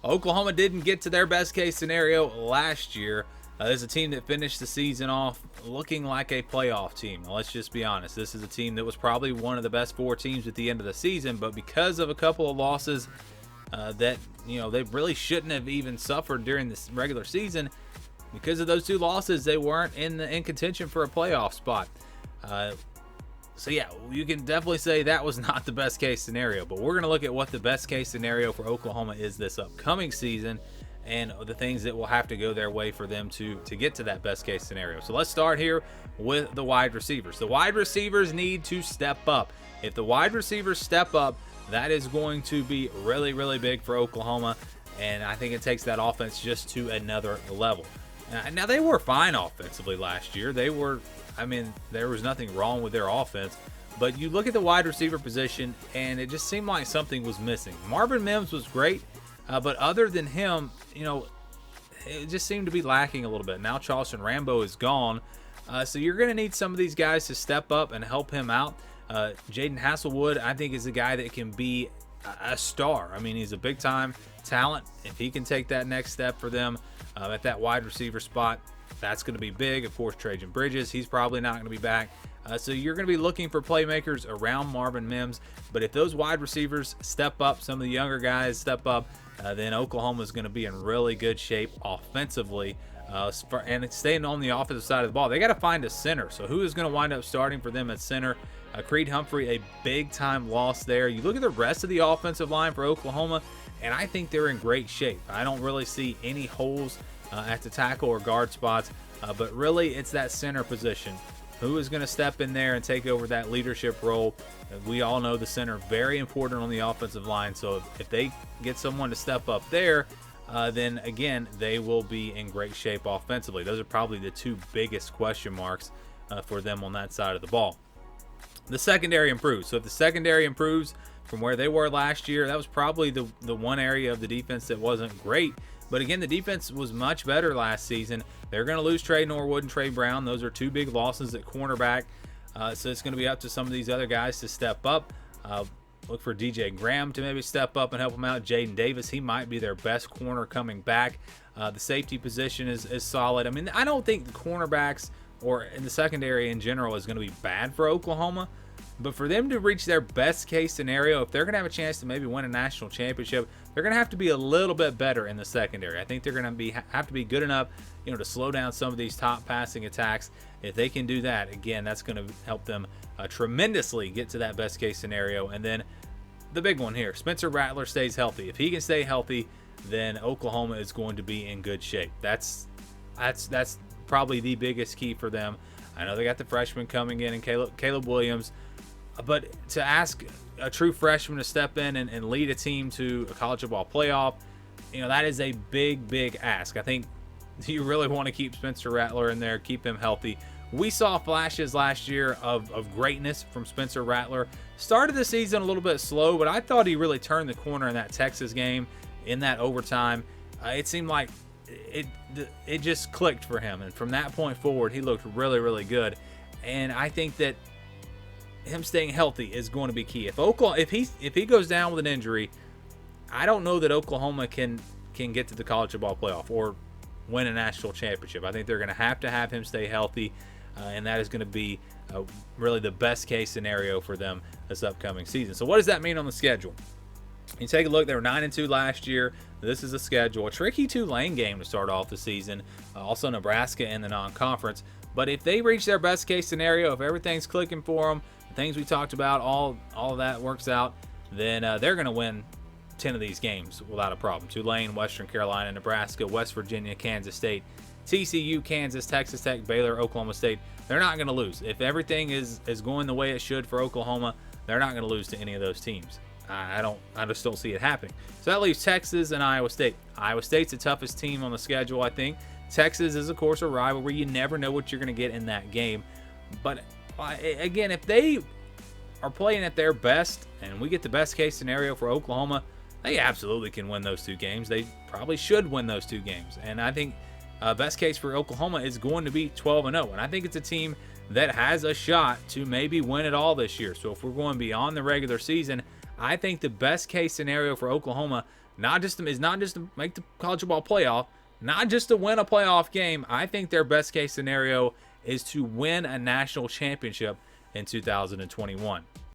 Oklahoma didn't get to their best case scenario last year. There's a team that finished the season off looking like a playoff team. Now, let's just be honest. This is a team that was probably one of the best 4 teams at the end of the season, but because of a couple of losses that they really shouldn't have even suffered during this regular season, because of those 2 losses, they weren't in contention for a playoff spot. So yeah, you can definitely say that was not the best case scenario, but we're going to look at what the best case scenario for Oklahoma is this upcoming season and the things that will have to go their way for them to get to that best case scenario. So let's start here with the wide receivers. The wide receivers need to step up. If the wide receivers step up, that is going to be really, really big for Oklahoma, and I think it takes that offense just to another level. Now, they were fine offensively last year. There was nothing wrong with their offense, but you look at the wide receiver position, and it just seemed like something was missing. Marvin Mims was great, but other than him, it just seemed to be lacking a little bit. Now Charleston Rambo is gone, so you're going to need some of these guys to step up and help him out. Jaden Hasselwood, I think, is a guy that can be a star. I mean, he's a big-time talent. If he can take that next step for them at that wide receiver spot, that's going to be big. Of course, Trajan Bridges, he's probably not going to be back. So you're going to be looking for playmakers around Marvin Mims. But if those wide receivers step up, some of the younger guys step up, then Oklahoma is going to be in really good shape offensively. And staying on the offensive side of the ball, they got to find a center. So who is going to wind up starting for them at center? Creed Humphrey, a big-time loss there. You look at the rest of the offensive line for Oklahoma, and I think they're in great shape. I don't really see any holes at the tackle or guard spots, but really it's that center position. Who is going to step in there and take over that leadership role? We all know the center very important on the offensive line, so if they get someone to step up there, then again, they will be in great shape offensively. Those are probably the 2 biggest question marks for them on that side of the ball. The secondary improves. So if the secondary improves from where they were last year, that was probably the one area of the defense that wasn't great. But again, the defense was much better last season. They're going to lose Trey Norwood and Trey Brown. Those are 2 big losses at cornerback. So it's going to be up to some of these other guys to step up. Look for DJ Graham to maybe step up and help them out. Jaden Davis, he might be their best corner coming back. The safety position is solid. I mean, I don't think the cornerbacks or in the secondary in general is going to be bad for Oklahoma. But for them to reach their best case scenario, if they're going to have a chance to maybe win a national championship, they're going to have to be a little bit better in the secondary. I think they're going to have to be good enough, to slow down some of these top passing attacks. If they can do that, again, that's going to help them tremendously get to that best case scenario. And then the big one here, Spencer Rattler stays healthy. If he can stay healthy, then Oklahoma is going to be in good shape. That's probably the biggest key for them. I know they got the freshman coming in and Caleb Williams, but to ask a true freshman to step in and lead a team to a college football playoff, that is a big ask. I think you really want to keep Spencer Rattler in there, keep him healthy. We saw flashes last year of greatness from Spencer Rattler. Started the season a little bit slow, but I thought he really turned the corner in that Texas game, in that overtime. It seemed like it just clicked for him, and from that point forward, he looked really good. And I think that him staying healthy is going to be key. If he goes down with an injury, I don't know that Oklahoma can get to the college football playoff or win a national championship. I think they're going to have him stay healthy, and that is going to be really the best case scenario for them this upcoming season. So what does that mean on the schedule? You take a look, they were 9-2 last year. This is a schedule. A tricky Tulane game to start off the season. Also Nebraska in the non-conference. But if they reach their best case scenario, if everything's clicking for them, the things we talked about, all of that works out, then they're going to win 10 of these games without a problem. Tulane, Western Carolina, Nebraska, West Virginia, Kansas State, TCU, Kansas, Texas Tech, Baylor, Oklahoma State. They're not going to lose. If everything is going the way it should for Oklahoma, they're not going to lose to any of those teams. I just don't see it happening. So that leaves Texas and Iowa State. Iowa State's the toughest team on the schedule, I think. Texas is, of course, a rival where you never know what you're going to get in that game. But again, if they are playing at their best and we get the best case scenario for Oklahoma, they absolutely can win those 2 games. They probably should win those 2 games. And I think best case for Oklahoma is going to be 12-0. And I think it's a team that has a shot to maybe win it all this year. So if we're going beyond the regular season, I think the best case scenario for Oklahoma, is not just to make the college football playoff, not just to win a playoff game. I think their best case scenario is to win a national championship in 2021.